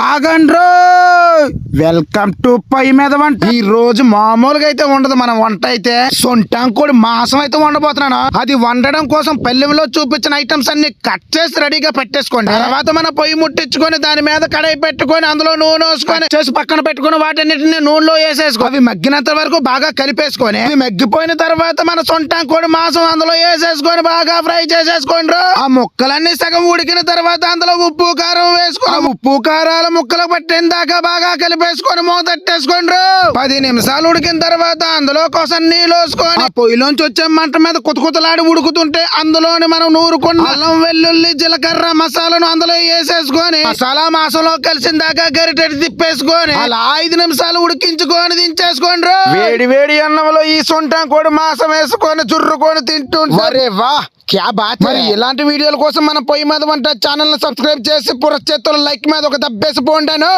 ఆగండ్రో welcome to పొయ్యి మీద వంట. ఈ రోజు మామూలుగా అయితే ఉండదు మన వంట అయితే. సొంటాంకోడి మాంసం అయితే వండబోతున్నాను. అది వండడం కోసం పల్లెలో చూపించిన ఐటమ్స్ అన్ని కట్ చేసి రెడీగా పెట్టేసుకోండి. తర్వాత మన పొయ్యి ముట్టించుకొని దాని మీద కడాయి పెట్టుకొని అందులో నూనె వేసుకొని చేసి పక్కన పెట్టుకుని వాటన్నిటిని నూనెలో వేసేసుకో. అవి మగ్గినంత వరకు బాగా కలిపేసుకొని అవి మగ్గిపోయిన తర్వాత మన సొంటాంకోడి మాంసం అందులో వేసేసుకొని బాగా ఫ్రై చేసేసుకోండి. ఆ ముక్కలన్నీ సగం ఉడికిన తర్వాత అందులో ఉప్పు కారం వేసుకొని ఉప్పు కారాల ముక్కలు పట్టిన దాకా బాగా కలిపేసుకొని మూతట్టేసుకోండి. 10 నిమిషాలు ఉడికిన తర్వాత అందులో కోసం నీళ్ళు వేసుకొని పొయ్యిలోంచి వచ్చే మంట మీద కుతకుతలాడి ఉడుకుతుంటే అందులోని మనం నూరుకొని అల్లం వెల్లుల్లి జీలకర్ర మసాలాను అందులో వేసేసుకొని మసాలా మాసంలో కలిసిన దాకా గరిటెడి తిప్పేసుకొని అలా 5 నిమిషాలు ఉడికించుకొని దించేసుకోండి. వేడి వేడి అన్నంలో ఈ సొంటాంకోడి మాంసం వేసుకొని చుర్రుకొని తింటుంటే వా క్యా బాత్. మరి ఇలాంటి వీడియోల కోసం మన పొయ్యి మీద వంట ఛానల్ ని సబ్స్క్రైబ్ చేసి పురచేతుల లైక్ మీద ఒక దబ్బేసి పోండాను.